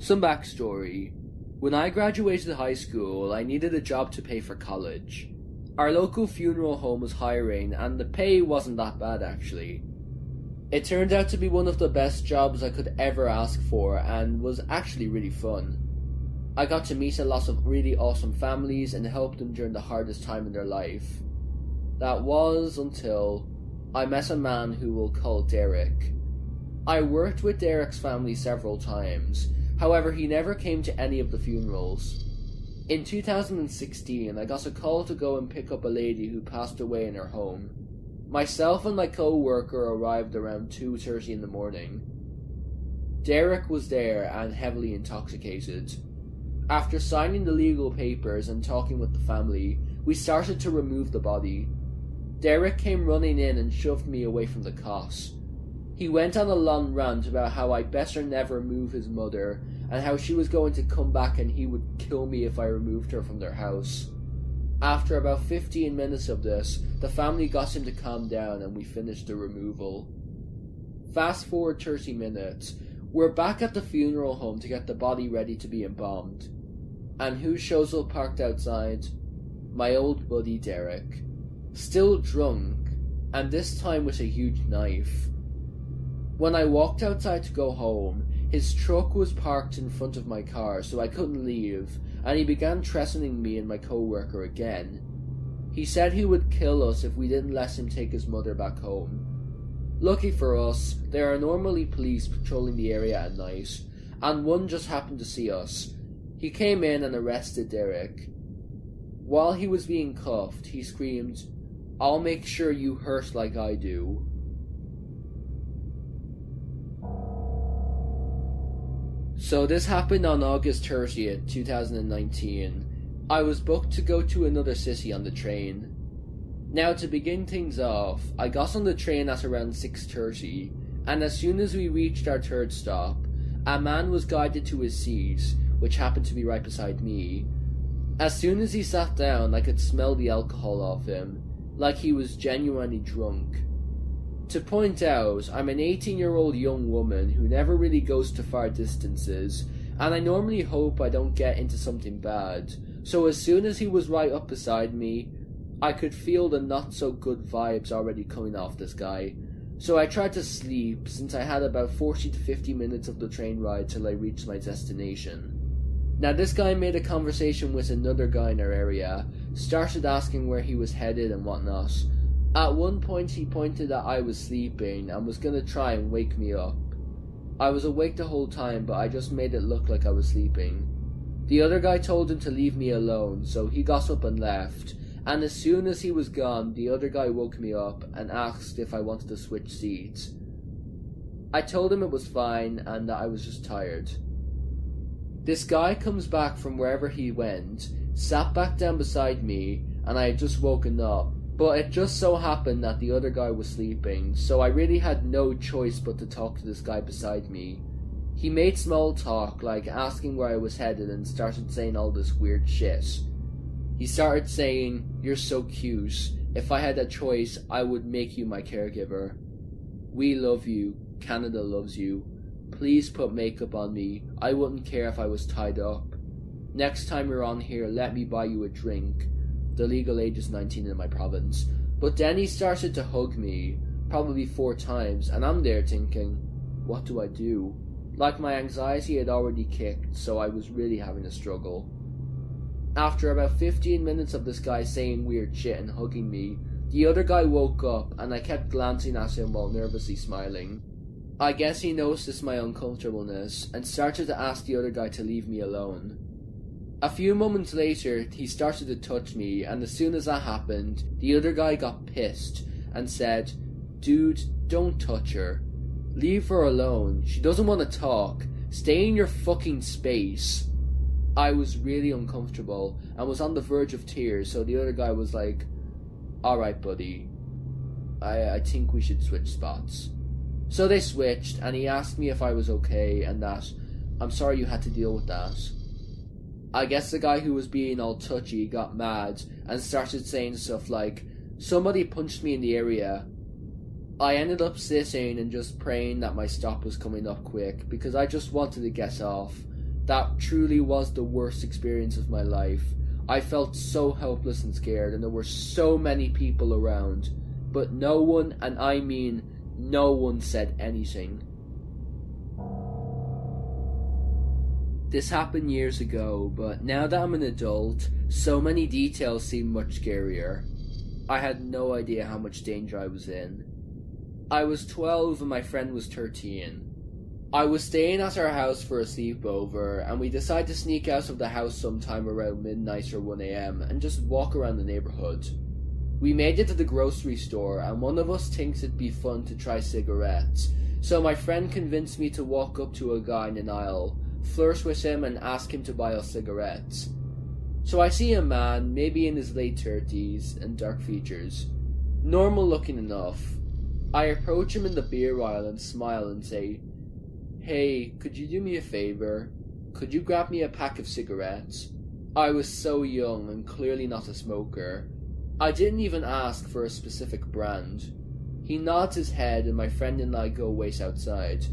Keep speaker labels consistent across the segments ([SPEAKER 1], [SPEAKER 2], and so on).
[SPEAKER 1] Some backstory. When I graduated high school, I needed a job to pay for college. Our local funeral home was hiring, and the pay wasn't that bad actually. It turned out to be one of the best jobs I could ever ask for, and was actually really fun. I got to meet a lot of really awesome families and help them during the hardest time in their life. That was until I met a man who we'll call Derek. I worked with Derek's family several times, however he never came to any of the funerals. In 2016, I got a call to go and pick up a lady who passed away in her home. Myself and my co-worker arrived around 2:30 in the morning. Derek was there and heavily intoxicated. After signing the legal papers and talking with the family, we started to remove the body. Derek came running in and shoved me away from the cots. He went on a long rant about how I better never move his mother, and how she was going to come back and he would kill me if I removed her from their house. After about 15 minutes of this, the family got him to calm down and we finished the removal. Fast forward 30 minutes, we're back at the funeral home to get the body ready to be embalmed. And who shows up parked outside? My old buddy Derek. Still drunk, and this time with a huge knife. When I walked outside to go home, his truck was parked in front of my car, so I couldn't leave, and he began threatening me and my co-worker again. He said he would kill us if we didn't let him take his mother back home. Lucky for us, there are normally police patrolling the area at night, and one just happened to see us. He came in and arrested Derek. While he was being cuffed, he screamed, "I'll make sure you hurt like I do." So this happened on August 30th, 2019. I was booked to go to another city on the train. Now to begin things off, I got on the train at around 6:30, and as soon as we reached our third stop, a man was guided to his seat, which happened to be right beside me. As soon as he sat down, I could smell the alcohol off him, like he was genuinely drunk. To point out, I'm an 18-year-old young woman who never really goes to far distances, and I normally hope I don't get into something bad, so as soon as he was right up beside me, I could feel the not-so-good vibes already coming off this guy. So I tried to sleep, since I had about 40 to 50 minutes of the train ride till I reached my destination. Now this guy made a conversation with another guy in our area, started asking where he was headed and whatnot. At one point he pointed that I was sleeping and was gonna try and wake me up. I was awake the whole time, but I just made it look like I was sleeping. The other guy told him to leave me alone, so he got up and left, and as soon as he was gone, the other guy woke me up and asked if I wanted to switch seats. I told him it was fine and that I was just tired. This guy comes back from wherever he went, sat back down beside me, and I had just woken up, but it just so happened that the other guy was sleeping, so I really had no choice but to talk to this guy beside me. He made small talk, like asking where I was headed, and started saying all this weird shit. He started saying, "You're so cute. If I had a choice, I would make you my caregiver. We love you. Canada loves you. Please put makeup on me. I wouldn't care if I was tied up. Next time you're on here, let me buy you a drink. The legal age is 19 in my province." But then he started to hug me, probably 4 times, and I'm there thinking, what do I do? Like my anxiety had already kicked, so I was really having a struggle. After about 15 minutes of this guy saying weird shit and hugging me, the other guy woke up and I kept glancing at him while nervously smiling. I guess he noticed my uncomfortableness and started to ask the other guy to leave me alone. A few moments later, he started to touch me, and as soon as that happened, the other guy got pissed and said, "Dude, don't touch her. Leave her alone. She doesn't want to talk. Stay in your fucking space." I was really uncomfortable and was on the verge of tears, so the other guy was like, "Alright, buddy. I think we should switch spots." So they switched, and he asked me if I was okay, and that I'm sorry you had to deal with that. I guess the guy who was being all touchy got mad and started saying stuff like, "Somebody punched me in the area." I ended up sitting and just praying that my stop was coming up quick, because I just wanted to get off. That truly was the worst experience of my life. I felt so helpless and scared, and there were so many people around, but no one, and I mean no one, said anything. This happened years ago, but now that I'm an adult, so many details seem much scarier. I had no idea how much danger I was in. I was 12 and my friend was 13. I was staying at our house for a sleepover, and we decided to sneak out of the house sometime around midnight or 1 a.m. and just walk around the neighborhood. We made it to the grocery store, and one of us thinks it'd be fun to try cigarettes, so my friend convinced me to walk up to a guy in an aisle, flirt with him and ask him to buy us cigarettes. So I see a man, maybe in his late 30s, and dark features. Normal looking enough. I approach him in the beer aisle and smile and say, "Hey, could you do me a favor? Could you grab me a pack of cigarettes?" I was so young and clearly not a smoker. I didn't even ask for a specific brand. He nods his head and my friend and I go wait outside.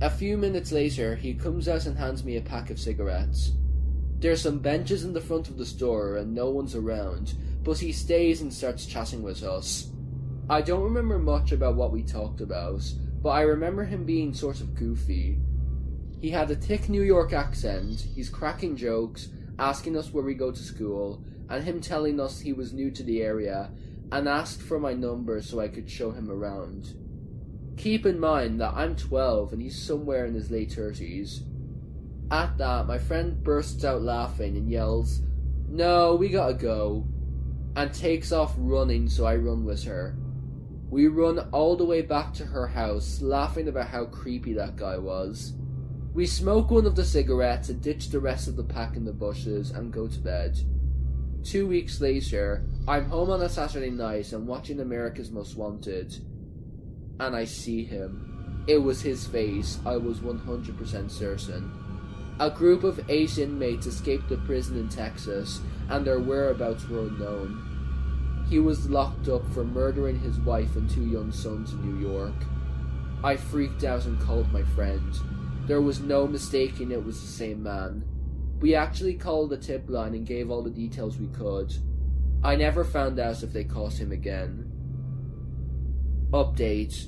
[SPEAKER 1] A few minutes later, he comes out and hands me a pack of cigarettes. There's some benches in the front of the store and no one's around, but he stays and starts chatting with us. I don't remember much about what we talked about, but I remember him being sort of goofy. He had a thick New York accent, he's cracking jokes, asking us where we go to school, and him telling us he was new to the area, and asked for my number so I could show him around. Keep in mind that I'm 12 and he's somewhere in his late 30s. At that, my friend bursts out laughing and yells, "No, we gotta go," and takes off running, so I run with her. We run all the way back to her house, laughing about how creepy that guy was. We smoke one of the cigarettes and ditch the rest of the pack in the bushes and go to bed. 2 weeks later, I'm home on a Saturday night and watching America's Most Wanted, and I see him. It was his face, I was 100% certain. A group of 8 inmates escaped the prison in Texas, and their whereabouts were unknown. He was locked up for murdering his wife and 2 young sons in New York. I freaked out and called my friend. There was no mistaking it was the same man. We actually called the tip line and gave all the details we could. I never found out if they caught him again. Update.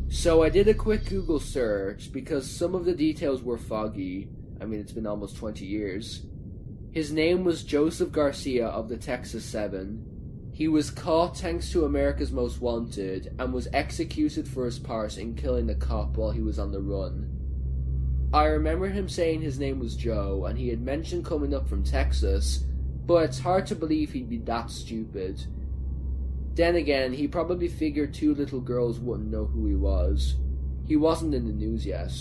[SPEAKER 1] So I did a quick Google search because some of the details were foggy. I mean, it's been almost 20 years. His name was Joseph Garcia of the Texas 7. He was caught thanks to America's Most Wanted and was executed for his part in killing a cop while he was on the run. I remember him saying his name was Joe and he had mentioned coming up from Texas, but it's hard to believe he'd be that stupid. Then again, he probably figured 2 little girls wouldn't know who he was. He wasn't in the news yet.